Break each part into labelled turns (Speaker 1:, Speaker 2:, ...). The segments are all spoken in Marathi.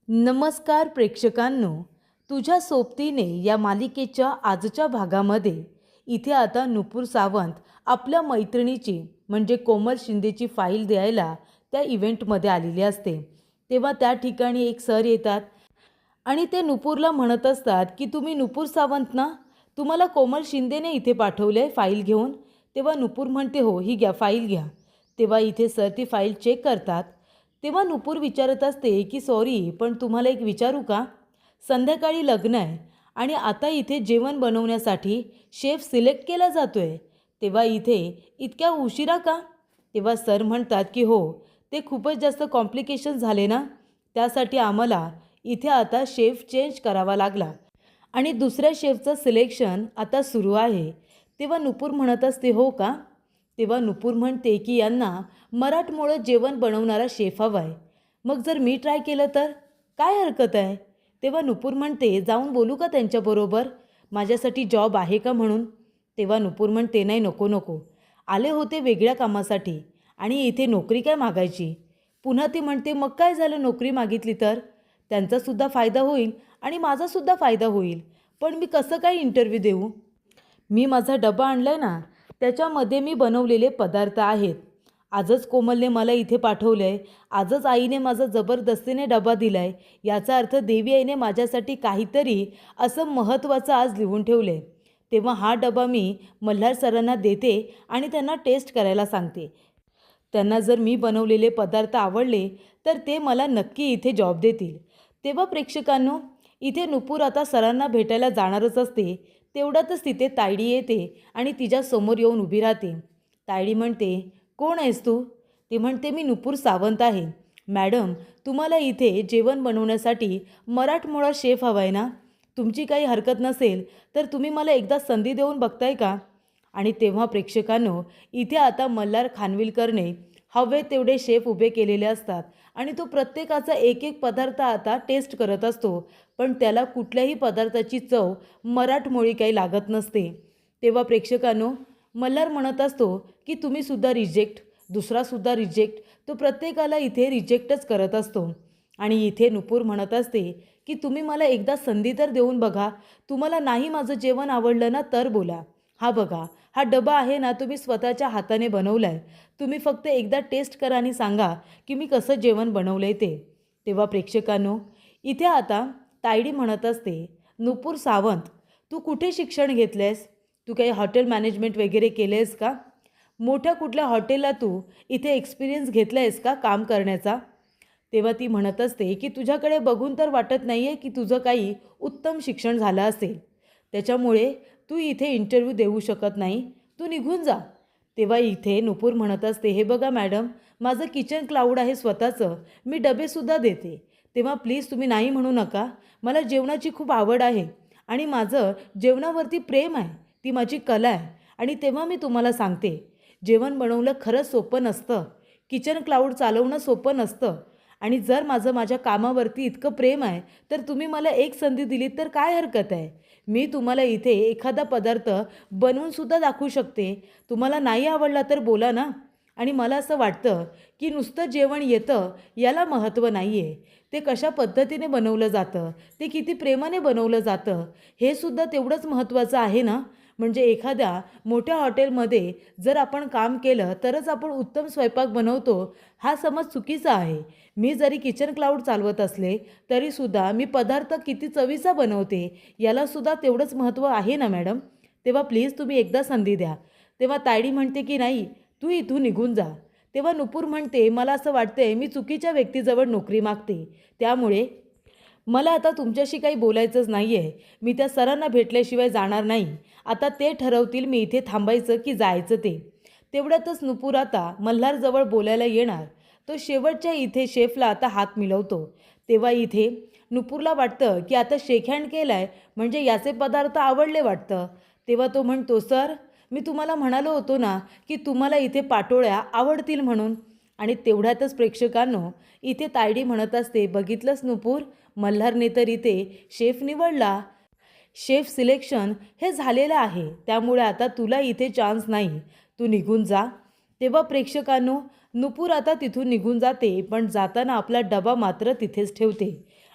Speaker 1: नमस्कार प्रेक्षकांनो, तुझ्या सोबतीने या मालिकेच्या आजच्या भागामध्ये इथे आता नुपूर सावंत आपल्या मैत्रिणीची म्हणजे कोमल शिंदेची फाईल द्यायला त्या इव्हेंटमध्ये आलेली असते. तेव्हा त्या ठिकाणी एक सर येतात आणि ते नुपूरला म्हणत असतात की तुम्ही नुपूर सावंत ना, तुम्हाला कोमल शिंदेने इथे पाठवले फाईल घेऊन. तेव्हा नुपूर म्हणते हो, ही घ्या फाईल घ्या. तेव्हा इथे सर ती फाईल चेक करतात. तेव्हा नुपूर विचारत असते की सॉरी, पण तुम्हाला एक विचारू का? संध्याकाळी लग्न आहे आणि आता इथे जेवण बनवण्यासाठी शेफ सिलेक्ट केला जातोय, तेव्हा इथे इतक्या उशिरा का? तेव्हा सर म्हणतात की हो, ते खूपच जास्त कॉम्प्लिकेशन झाले ना, त्यासाठी आम्हाला इथे आता शेफ चेंज करावा लागला आणि दुसऱ्या शेफचं सिलेक्शन आता सुरू आहे. तेव्हा नुपूर म्हणत असते हो का? तेव्हा नुपूर म्हणते की यांना मराठमोळं जेवण बनवणारा शेफ हवा आहे. मग जर मी ट्राय केलं तर काय हरकत आहे? तेव्हा नुपूर म्हणते जाऊन बोलू का त्यांच्याबरोबर, माझ्यासाठी जॉब आहे का म्हणून. तेव्हा नुपूर म्हणते नाही, नको नको, आले होते वेगळ्या कामासाठी आणि इथे नोकरी काय मागायची. पुन्हा ती म्हणते मग काय झालं, नोकरी मागितली तर त्यांचासुद्धा फायदा होईल आणि माझासुद्धा फायदा होईल. पण मी कसं काय इंटरव्ह्यू देऊ? मी माझा डबा आणला आहे ना, त्याच्यामध्ये मी बनवलेले पदार्थ आहेत. आजच कोमलने मला इथे पाठवलं आहे, आजच आईने माझा जबरदस्तीने डबा दिला आहे. याचा अर्थ देवी आईने माझ्यासाठी काहीतरी असं महत्त्वाचं आज लिहून ठेवलं आहे. तेव्हा हा डबा मी मल्हार सरांना देते आणि त्यांना टेस्ट करायला सांगते. त्यांना जर मी बनवलेले पदार्थ आवडले तर ते मला नक्की इथे जॉब देतील. तेव्हा प्रेक्षकांनो, इथे नुपूर आता सरांना भेटायला जाणारच असते. तेवढ्यातच तिथे तायडी येते आणि तिच्यासमोर येऊन उभी राहते. तायडी म्हणते कोण आहेस तू? ती म्हणते मी नुपूर सावंत आहे. मॅडम, तुम्हाला इथे जेवण बनवण्यासाठी मराठमोळा शेफ हवा आहे ना, तुमची काही हरकत नसेल तर तुम्ही मला एकदा संधी देऊन बघताय का? आणि तेव्हा प्रेक्षकांनो, इथे आता मल्हार खानविलकरने हवे तेवढे शेफ उभे केलेले असतात आणि तो प्रत्येकाचा एक एक पदार्थ आता टेस्ट करत असतो. पण त्याला कुठल्याही पदार्थाची चव मराठमोळी काही लागत नसते. तेव्हा प्रेक्षकांनो, मल्हार म्हणत असतो की तुम्हीसुद्धा रिजेक्ट, दुसरासुद्धा रिजेक्ट, तो प्रत्येकाला इथे रिजेक्टच करत असतो. आणि इथे नुपूर म्हणत असते की तुम्ही मला एकदा संधी तर देऊन बघा, तुम्हाला नाही माझं जेवण आवडलं ना तर बोला. हा बघा, हा डबा आहे ना, तुम्ही स्वतःच्या हाताने बनवला आहे. तुम्ही फक्त एकदा टेस्ट करा आणि सांगा की मी कसं जेवण बनवलं आहे ते. तेव्हा प्रेक्षकांनो, इथे आता तायडी म्हणत असते नुपूर सावंत, तू कुठे शिक्षण घेतलं आहेस? तू काही हॉटेल मॅनेजमेंट वगैरे केलं आहेस का? मोठ्या कुठल्या हॉटेलला तू इथे एक्सपिरियन्स घेतला आहेस का काम करण्याचा? तेव्हा ती म्हणत असते की तुझ्याकडे बघून तर वाटत नाही आहे की तुझं काही उत्तम शिक्षण झालं असेल, त्याच्यामुळे तू इथे इंटरव्ह्यू देऊ शकत नाही, तू निघून जा. तेव्हा इथे नुपूर म्हणत असते हे बघा मॅडम, माझं किचन क्लाउड आहे स्वतःचं, मी डबेसुद्धा देते. तेव्हा प्लीज तुम्ही नाही म्हणू नका. मला जेवणाची खूप आवड आहे आणि माझं जेवणावरती प्रेम आहे, ती माझी कला आहे. आणि तेव्हा मी तुम्हाला सांगते, जेवण बनवलं खरंच सोपं नसतं, किचन क्लाउड चालवणं सोपं नसतं. आणि जर माझ्या कामावरती इतकं प्रेम आहे तर तुम्ही मला एक संधी दिलीत तर काय हरकत आहे? मी तुम्हाला इथे एखादा पदार्थ बनवूनसुद्धा दाखवू शकते. तुम्हाला नाही आवडला तर बोला ना. आणि मला असं वाटतं की नुसतं जेवण येतं याला महत्त्व नाही आहे, ते कशा पद्धतीने बनवलं जातं, ते किती प्रेमाने बनवलं जातं, हे सुद्धा तेवढंच महत्त्वाचं आहे ना. म्हणजे एखाद्या मोठ्या हॉटेलमध्ये जर आपण काम केलं तरच आपण उत्तम स्वयंपाक बनवतो, हा समज चुकीचा आहे. मी जरी किचन क्लाउड चालवत असले तरीसुद्धा मी पदार्थ किती चवीचा बनवते यालासुद्धा तेवढंच महत्त्व आहे ना मॅडम. तेव्हा प्लीज तुम्ही एकदा संधी द्या. तेव्हा तायडी म्हणते की नाही, तू इथून निघून जा. तेव्हा नुपूर म्हणते मला असं वाटतंय मी चुकीच्या व्यक्तीजवळ नोकरी मागते, त्यामुळे मला आता तुमच्याशी काही बोलायचंच नाही आहे. मी त्या सरांना भेटल्याशिवाय जाणार नाही. आता ते ठरवतील मी इथे थांबायचं की जायचं ते. तेवढ्यातच नुपूर आता मल्हारजवळ बोलायला येणार. तो शेवटच्या इथे शेफला आता हात मिळवतो. तेव्हा इथे नुपूरला वाटतं की आता शेक हँड केला आहे म्हणजे याचे पदार्थ आवडले वाटतं. तेव्हा तो म्हणतो सर, मी तुम्हाला म्हणालो होतो ना की तुम्हाला इथे पाटोळ्या आवडतील म्हणून. आणि तेवढ्यातच प्रेक्षकांनो, इथे तायडी म्हणत असते बघितलंच नुपूर, मल्हारने तर इथे शेफ निवडला, शेफ सिलेक्शन हे झालेलं आहे, त्यामुळे आता तुला इथे चान्स नाही, तू निघून जा. तेव्हा प्रेक्षकांनो, नुपूर आता तिथून निघून जाते, पण जाताना आपला डबा मात्र तिथेच ठेवते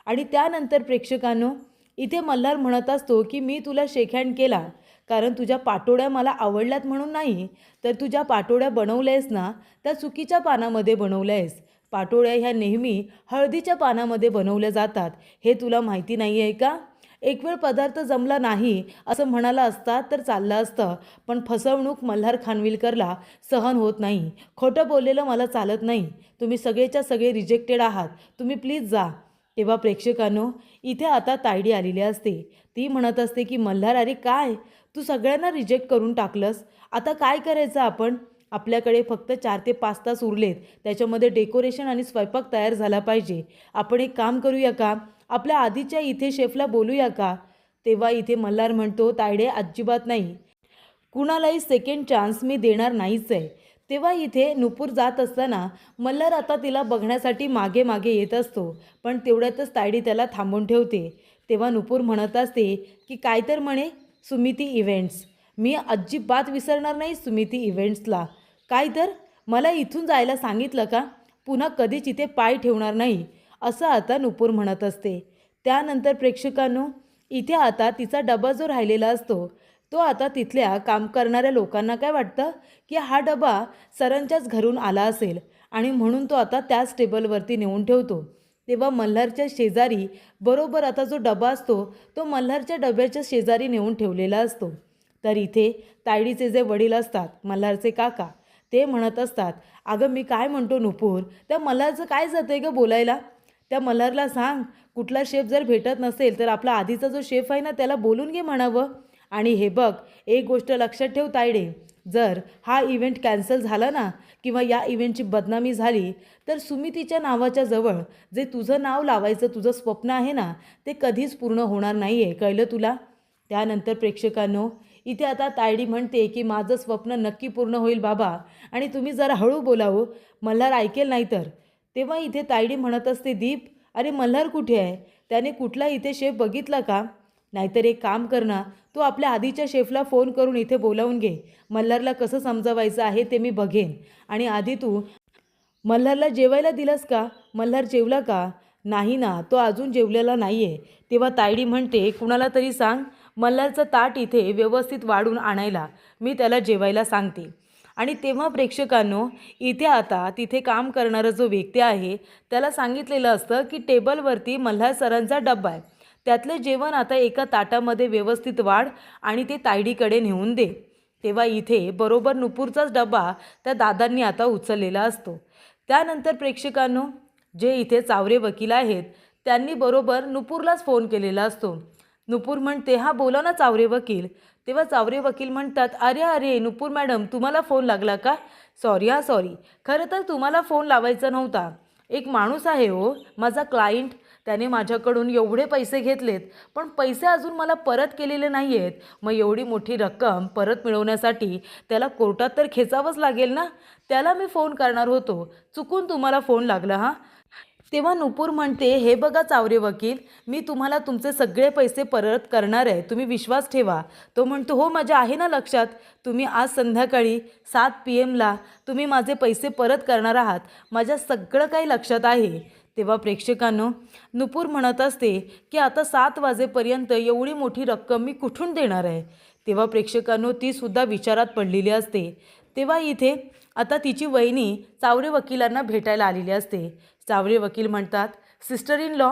Speaker 1: आणि त्यानंतर प्रेक्षकांनो इथे मल्हार म्हणत असतो की मी तुला शेक हँड केला कारण तुझ्या पाटोळ्या मला आवडल्यात म्हणून नाही, तर तुझ्या पाटोळ्या बनवल्यास ना त्या चुकीच्या पानामध्ये बनवल्यास. पाटोळ्या ह्या नेहमी हळदीच्या पानामध्ये बनवल्या जातात, हे तुला माहिती नाही आहे का? एक वेळ पदार्थ जमला नाही असं म्हणाला असता तर चाललं असतं, पण फसवणूक मल्हार खानविलकरला सहन होत नाही. खोटं बोललेलं मला चालत नाही. तुम्ही सगळेच्या सगळे रिजेक्टेड आहात. तुम्ही प्लीज जा. तेव्हा प्रेक्षकांनो इथे आता तायडी आलेली असते. ती म्हणत असते की मल्हार अरे काय तू सगळ्यांना रिजेक्ट करून टाकलंस, आता काय करायचं आपण? आपल्याकडे फक्त 4 ते 5 तास उरलेत, त्याच्यामध्ये डेकोरेशन आणि स्वयंपाक तयार झाला पाहिजे. आपण एक काम करूया का, आपल्या आधीच्या इथे शेफला बोलूया का? तेव्हा इथे मल्हार म्हणतो तायडे अजिबात नाही, कुणालाही सेकंड चान्स मी देणार नाहीच आहे. तेव्हा इथे नुपूर जात असताना मल्हार आता तिला बघण्यासाठी मागे मागे येत असतो, पण तेवढ्यातच तायडी त्याला थांबवून ठेवते. तेव्हा नुपूर म्हणत असते की काय तर म्हणे सुमिती इव्हेंट्स, मी अजिबात विसरणार नाही सुमिती इव्हेंट्सला. काय तर मला इथून जायला सांगितलं का, पुन्हा कधीच इथे पाय ठेवणार नाही, असं आता नुपूर म्हणत असते. त्यानंतर प्रेक्षकांनो इथे आता तिचा डबा जो राहिलेला असतो तो आता तिथल्या काम करणाऱ्या लोकांना काय वाटतं की हा डबा सरांच्याच घरून आला असेल आणि म्हणून तो आता त्याच टेबलवरती नेऊन ठेवतो. तेव्हा मल्हारच्या शेजारी बरोबर आता जो डबा असतो तो मल्हारच्या डब्याच्या शेजारी नेऊन ठेवलेला असतो. तर इथे तायडीचे जे वडील असतात मल्हारचे काका, ते म्हणत असतात अगं मी काय म्हणतो नुपूर, त्या मल्हारचं काय जातंय गं बोलायला, त्या मल्हारला सांग कुठला शेफ जर भेटत नसेल तर आपला आधीचा जो शेफ आहे ना त्याला बोलून घे म्हणावं. आणि हे बघ एक गोष्ट लक्षात ठेव तायडे, जर हा इव्हेंट कॅन्सल झाला ना किंवा या इव्हेंटची बदनामी झाली तर सुमितीच्या नावाच्या जवळ जे तुझं नाव लावायचं तुझं स्वप्न आहे ना ते कधीच पूर्ण होणार नाही आहे, कळलं तुला? त्यानंतर प्रेक्षकांनो इथे आता तायडी म्हणते की माझं स्वप्न नक्की पूर्ण होईल बाबा, आणि तुम्ही जरा हळू बोलावं, मल्हार ऐकेल नाही तर. तेव्हा इथे तायडी म्हणत असते दीप अरे मल्हार कुठे आहे, त्याने कुठला इथे शेफ बघितला का? नाहीतर एक काम कर ना, तू आपल्या आधीच्या शेफला फोन करून इथे बोलावून घे. मल्हारला कसं समजावायचं आहे ते मी बघेन. आणि आधी तू मल्हारला जेवायला दिलंस का? मल्हार जेवला का? नाही ना, तो अजून जेवलेला नाही आहे. तेव्हा तायडी म्हणते कुणाला तरी सांग मल्हारचं ताट इथे व्यवस्थित वाढून आणायला, मी त्याला जेवायला सांगते. आणि तेव्हा प्रेक्षकांनो इथे आता तिथे काम करणारा जो व्यक्ती आहे त्याला सांगितलेलं असतं की टेबलवरती मल्हार सरांचा डब्बा आहे, त्यातलं जेवण आता एका ताटामध्ये व्यवस्थित वाढ आणि ते तायडीकडे नेऊन दे. तेव्हा इथे बरोबर नुपूरचाच डबा त्या दादांनी आता उचललेला असतो. त्यानंतर प्रेक्षकांनो जे इथे चावरे वकील आहेत त्यांनी बरोबर नुपूरलाच फोन केलेला असतो. नुपूर म्हणते हां बोला ना चावरे वकील. तेव्हा चावरे वकील म्हणतात अरे अरे नुपूर मॅडम तुम्हाला फोन लागला का? सॉरी हां सॉरी, खरं तर तुम्हाला फोन लावायचा नव्हता. एक माणूस आहे हो माझा क्लायंट, त्याने माझ्याकडून एवढे पैसे घेतलेत पण पैसे अजून मला परत केलेले नाही आहेत. मग एवढी मोठी रक्कम परत मिळवण्यासाठी त्याला कोर्टात तर खेचावंच लागेल ना, त्याला मी फोन करणार होतो, चुकून तुम्हाला फोन लागला हां. तेव्हा नुपूर म्हणते हे बघा चावरे वकील, मी तुम्हाला तुमचे सगळे पैसे परत करणार आहे, तुम्ही विश्वास ठेवा. तो म्हणतो हो माझ्या आहे ना लक्षात, तुम्ही आज संध्याकाळी 7 PM तुम्ही माझे पैसे परत करणार आहात, माझ्या सगळं काही लक्षात आहे. तेव्हा प्रेक्षकांनो नुपूर म्हणत असते की आता 7 वाजेपर्यंत एवढी मोठी रक्कम मी कुठून देणार आहे. तेव्हा प्रेक्षकांनो तीसुद्धा विचारात पडलेली असते. तेव्हा इथे आता तिची वहिनी चावरे वकिलांना भेटायला आलेली असते. चावरे वकील म्हणतात सिस्टर इन लॉ,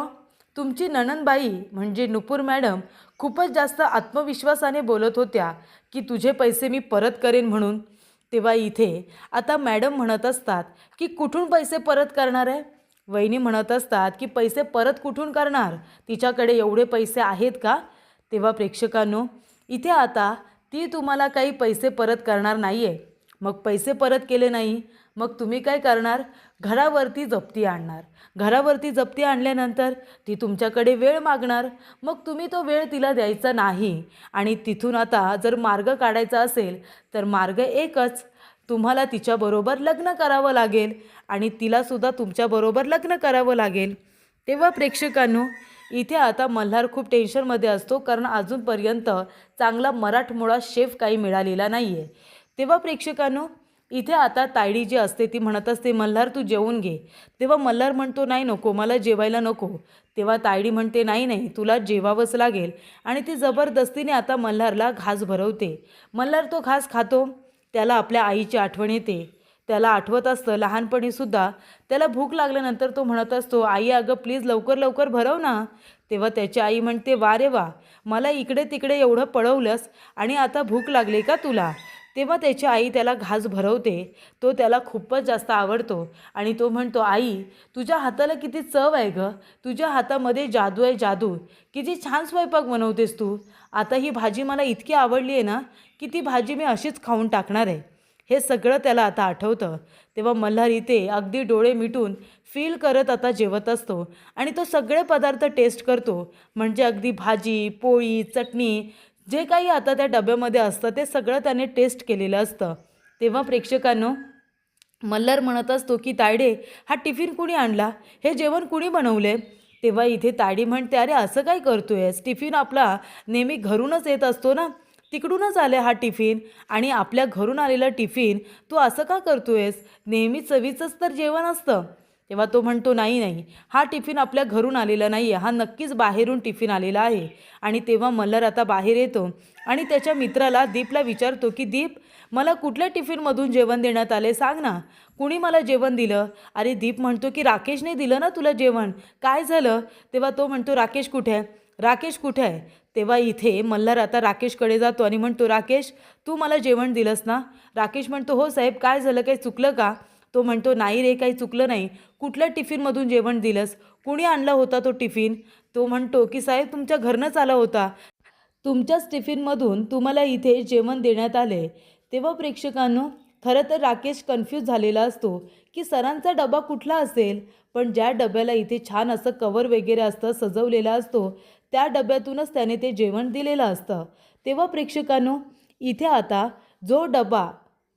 Speaker 1: तुमची नणंदबाई म्हणजे नुपूर मॅडम खूपच जास्त आत्मविश्वासाने बोलत होत्या की तुझे पैसे मी परत करेन म्हणून. तेव्हा इथे आता मॅडम म्हणत असतात की कुठून पैसे परत करणार आहे? वहिनी म्हणत असतात की पैसे परत कुठून करणार, तिच्याकडे एवढे पैसे आहेत का? तेव्हा प्रेक्षकांनो इथे आता ती तुम्हाला काही पैसे परत करणार नाही आहे. मग पैसे परत केले नाही मग तुम्ही काय करणार? घरावरती जप्ती आणणार. घरावरती जप्ती आणल्यानंतर ती तुमच्याकडे वेळ मागणार, मग तुम्ही तो वेळ तिला द्यायचा नाही. आणि तिथून आता जर मार्ग काढायचा असेल तर मार्ग एकच, तुम्हाला तिच्याबरोबर लग्न करावं लागेल आणि तिलासुद्धा तुमच्याबरोबर लग्न करावं लागेल. तेव्हा प्रेक्षकांनो इथे आता मल्हार खूप टेन्शनमध्ये असतो कारण अजूनपर्यंत चांगला मराठमोळा शेफ काही मिळालेला नाही आहे. तेव्हा प्रेक्षकांनो इथे आता तायडी जी असते ती म्हणत असते, मल्हार तू जेवून घे. तेव्हा मल्हार म्हणतो, नाही नको, मला जेवायला नको. तेव्हा तायडी म्हणते, नाही नाही, तुला जेवावंच लागेल. आणि ती जबरदस्तीने आता मल्हारला घास भरवते. मल्हार तो घास खातो. त्याला आपल्या आईची आठवण येते. त्याला आठवत असतं लहानपणीसुद्धा त्याला भूक लागल्यानंतर तो म्हणत असतो, आई अगं प्लीज लवकर लवकर भरव ना. तेव्हा त्याची आई म्हणते, वा रे वा, मला इकडे तिकडे एवढं पळवलंस आणि आता भूक लागली का तुला. तेव्हा त्याची आई त्याला घास भरवते. तो त्याला खूपच जास्त आवडतो आणि तो म्हणतो, आई तुझ्या हाताला किती चव आहे गं, तुझ्या हातामध्ये जादू आहे जादू, किती छान स्वयंपाक बनवतेस तू. आता ही भाजी मला इतकी आवडली आहे ना की ती भाजी मी अशीच खाऊन टाकणार आहे. हे सगळं त्याला आता आठवतं. तेव्हा मल्हार इथे अगदी डोळे मिटून फील करत आता जेवत असतो आणि तो सगळे पदार्थ टेस्ट करतो. म्हणजे अगदी भाजी, पोळी, चटणी जे काही आता त्या डब्यामध्ये असतं ते सगळं त्याने टेस्ट केलेलं असतं. तेव्हा प्रेक्षकांनो, मल्हार म्हणत असतो की तायडे, हा टिफिन कुणी आणला, हे जेवण कुणी बनवले. तेव्हा इथे तायडी म्हणते, अरे असं काय करतोयस, टिफिन आपला नेहमी घरूनच येत असतो ना, तिकडूनच आले हा टिफिन आणि आपल्या घरून आलेला टिफिन तू असं का करतोयस, नेहमी चवीचंच तर जेवण असतं. तेव्हा तो म्हणतो, नाही नाही, हा टिफिन आपल्या घरून आलेला नाही आहे, हा नक्कीच बाहेरून टिफिन आलेला आहे. आणि तेव्हा मल्हार आता बाहेर येतो आणि त्याच्या मित्राला दीपला विचारतो की दीप, मला कुठल्या टिफिनमधून जेवण देण्यात आले सांग ना, कुणी मला जेवण दिलं. अरे दीप म्हणतो की राकेशने दिलं ना तुला जेवण, काय झालं. तेव्हा तो म्हणतो, राकेश कुठे आहे, राकेश कुठे आहे. तेव्हा इथे मल्हार आता राकेशकडे जातो आणि म्हणतो, राकेश तू मला जेवण दिलंस ना. राकेश म्हणतो, हो साहेब, काय झालं, काही चुकलं का. तो म्हणतो, नाही रे, काही चुकलं नाही, कुठल्या टिफिनमधून जेवण दिलंस, कुणी आणला होता तो टिफिन. तो म्हणतो की साहेब तुमच्या घरनंच आला होता, तुमच्याच टिफिनमधून तुम्हाला इथे जेवण देण्यात आले. तेव्हा प्रेक्षकांनो, खरं तर राकेश कन्फ्यूज झालेला असतो की सरांचा डबा कुठला असेल. पण ज्या डब्याला इथे छान असं कवर वगैरे असतं, सजवलेला असतो, त्या डब्यातूनच त्याने ते जेवण दिलेलं असतं. तेव्हा प्रेक्षकांनो, इथे आता जो डबा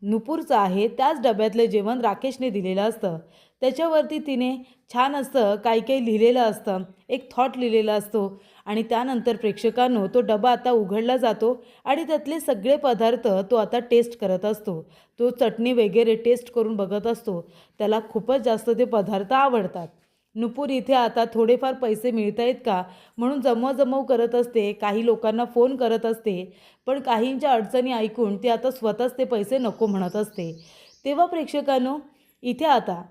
Speaker 1: नुपूरचा आहे त्याच डब्यातलं जेवण राकेशने दिलेलं असतं. त्याच्यावरती तिने छान असं काही काही लिहिलेलं असतं, एक थॉट लिहिलेला असतो. आणि त्यानंतर प्रेक्षकांनो, तो डबा आता उघडला जातो आणि त्यातले सगळे पदार्थ तो आता टेस्ट करत असतो. तो चटणी वगैरे टेस्ट करून बघत असतो. त्याला खूपच जास्त ते पदार्थ आवडतात. नुपूर इथे आता थोडेफार पैसे मिळत आहेत का म्हणून जमवाजमव करत असते, काही लोकांना फोन करत असते. पण काहींच्या अडचणी ऐकून ती आता स्वतःच ते पैसे नको म्हणत असते. तेव्हा प्रेक्षकांनो, इथे आता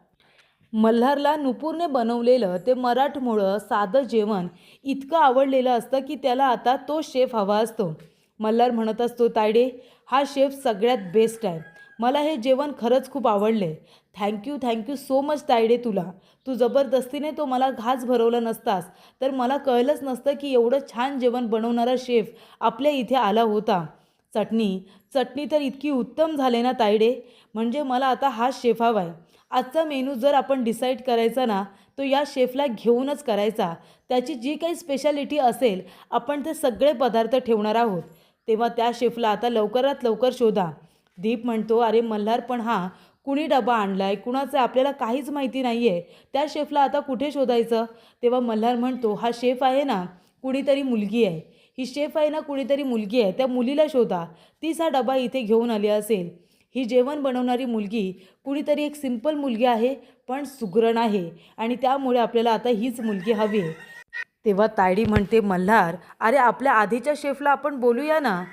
Speaker 1: मल्हारला नुपूरने बनवलेलं ते मराठमोळं साधं जेवण इतकं आवडलेलं असतं की त्याला आता तो शेफ हवा असतो. मल्हार म्हणत असतो, तायडे हा शेफ सगळ्यात बेस्ट आहे, मला हे जेवण खरंच खूप आवडले. थँक्यू थँक्यू सो मच तायडे तुला. तू जबरदस्तीने तो मला घास भरवला नसतास तर मला कळलंच नसतं की एवढं छान जेवण बनवणारा शेफ आपल्या इथे आला होता. चटणी चटणी तर इतकी उत्तम झाले ना तायडे, म्हणजे मला आता हा शेफ हवा आहे. आजचा मेनू जर आपण डिसाईड करायचा ना, तो या शेफला घेऊनच करायचा. त्याची जी काही स्पेशालिटी असेल आपण ते सगळे पदार्थ ठेवणार आहोत. तेव्हा त्या शेफला आता लवकरात लवकर शोधा. दीप म्हणतो, अरे मल्हार, पण हा कुणी डबा आणला आहे, कुणाचं आहे, आपल्याला काहीच माहिती नाही आहे, त्या शेफला आता कुठे शोधायचं. तेव्हा मल्हार म्हणतो, हा शेफ आहे ना, कुणीतरी मुलगी आहे, ही शेफ आहे ना, कुणीतरी मुलगी आहे, त्या मुलीला शोधा, तीच हा डबा इथे घेऊन आली असेल. ही जेवण बनवणारी मुलगी कुणीतरी एक सिंपल मुलगी आहे पण सुगरण आहे आणि त्यामुळे आपल्याला आता हीच मुलगी हवी आहे. तेव्हा तायडी म्हणते, मल्हार अरे आपल्या आधीच्या शेफला आपण बोलूया ना.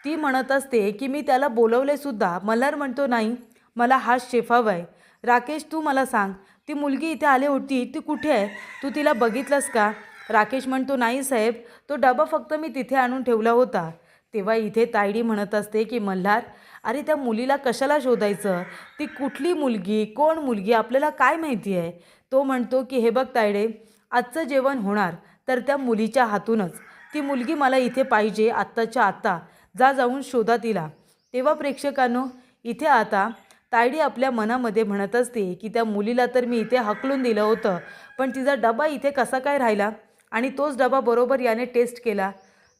Speaker 1: ती म्हणत असते की मी त्याला बोलवले सुद्धा. मल्हार म्हणतो, नाही, मला हाच शेफ हवा आहे. राकेश तू मला सांग, ती मुलगी इथे आली होती ती कुठे आहे, तू तिला बघितलंस का. राकेश म्हणतो, नाही साहेब, तो डबा फक्त मी तिथे आणून ठेवला होता. तेव्हा इथे तायडी म्हणत असते की मल्हार अरे त्या मुलीला कशाला शोधायचं, ती कुठली मुलगी, कोण मुलगी, आपल्याला काय माहिती आहे. तो म्हणतो की हे बघ तायडे, आजचं जेवण होणार तर त्या मुलीच्या हातूनच. ती मुलगी मला इथे पाहिजे आत्ताच्या आत्ता, जा जाऊन शोधा तिला. तेव्हा प्रेक्षकांनो, इथे आता तायडी आपल्या मनामध्ये म्हणत असते की त्या मुलीला तर मी इथे हकलून दिलं होतं, पण तिचा डबा इथे कसा काय राहिला आणि तोच डबा बरोबर याने टेस्ट केला.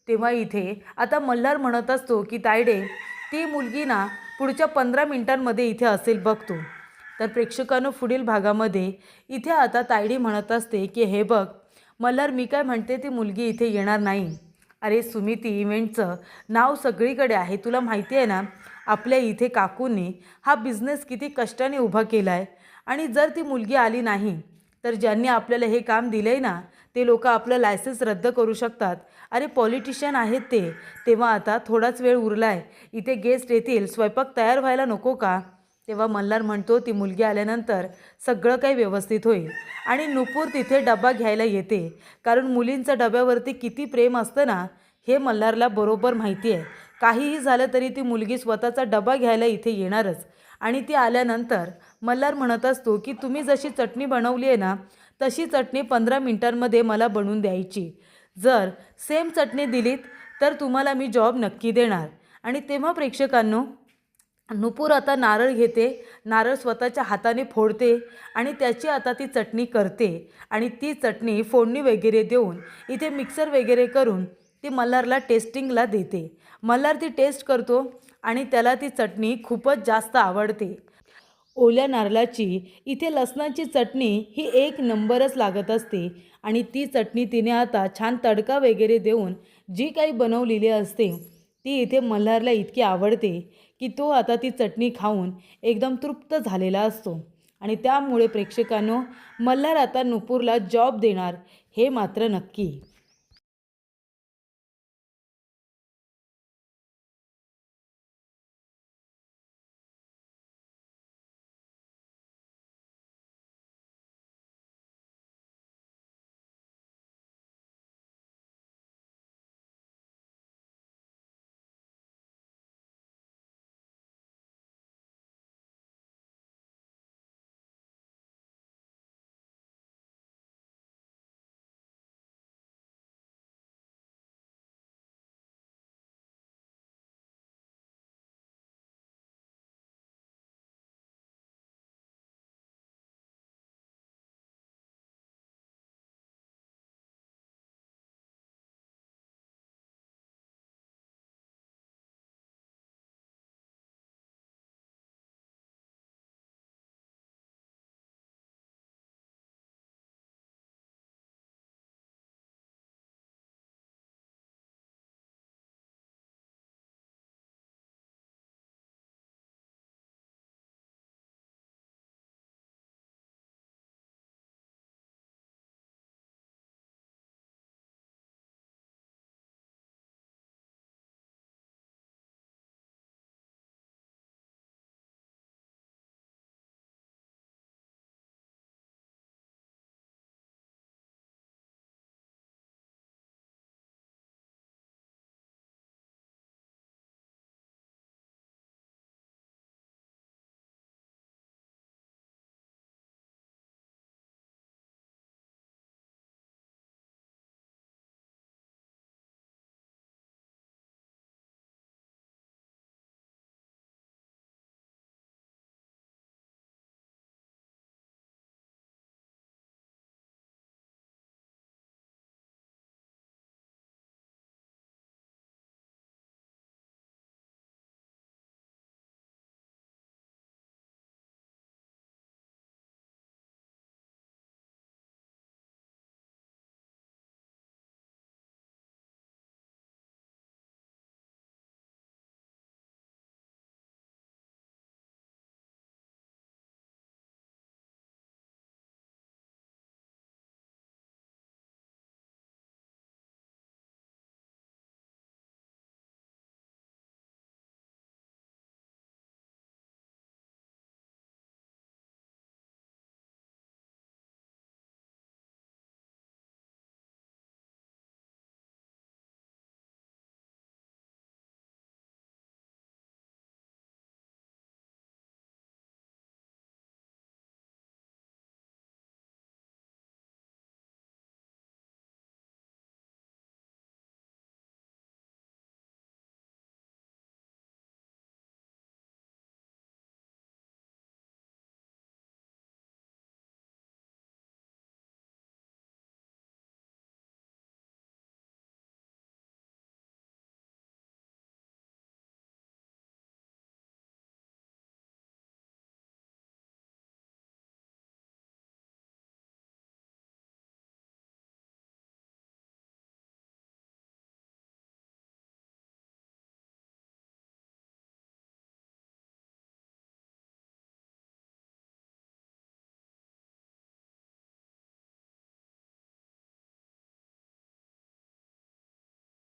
Speaker 1: तेव्हा इथे आता मल्हार म्हणत असतो की तायडे ती मुलगी ना पुढच्या 15 मिनिटांमध्ये इथे असेल बघ तू. तर प्रेक्षकांनो, पुढील भागामध्ये इथे आता तायडी म्हणत असते की हे बघ मल्हार, मी काय म्हणते, ती मुलगी इथे येणार नाही. अरे सुमिती इव्हेंटचं नाव सगळीकडे आहे, तुला माहिती आहे ना. आपल्या इथे काकूंनी हा बिझनेस किती कष्टाने उभा केला आहे आणि जर ती मुलगी आली नाही तर ज्यांनी आपल्याला हे काम दिलं आहे ना ते लोक आपलं लायसन्स रद्द करू शकतात. अरे पॉलिटिशियन आहेत ते. तेव्हा आता थोडाच वेळ उरला आहे, इथे गेस्ट येतील, स्वयंपाक तयार व्हायला नको का? तेव्हा मल्हार म्हणतो ती मुलगी आल्यानंतर सगळं काही व्यवस्थित होईल. आणि नुपूर तिथे डबा घ्यायला येते, कारण मुलींचं डब्यावरती किती प्रेम असतं ना हे मल्हारला बरोबर माहिती आहे. काहीही झालं तरी ती मुलगी स्वतःचा डबा घ्यायला इथे येणारच. आणि ती आल्यानंतर मल्हार म्हणत असतो की तुम्ही जशी चटणी बनवली आहे ना तशी चटणी 15 मिनिटांमध्ये मला बनवून द्यायची. जर सेम चटणी दिलीत तर तुम्हाला मी जॉब नक्की देणार. आणि तेव्हा प्रेक्षकांनो, नुपूर आता नारळ घेते, नारळ स्वतःच्या हाताने फोडते आणि त्याची आता ती चटणी करते आणि ती चटणी फोडणी वगैरे देऊन इथे मिक्सर वगैरे करून ती मल्हारला टेस्टिंगला देते. मल्हार ती टेस्ट करतो आणि त्याला ती चटणी खूपच जास्त आवडते. ओल्या नारळाची इथे लसणाची चटणी ही एक नंबरच लागत असते आणि ती चटणी तिने आता छान तडका वगैरे देऊन जी काही बनवलेली असते ती इथे मल्हारला इतकी आवडते की तो आता ती चटणी खाऊन एकदम तृप्त झालेला असतो. आणि त्यामुळे प्रेक्षकांनो, मल्हार आता नुपूरला जॉब देणार हे मात्र नक्की.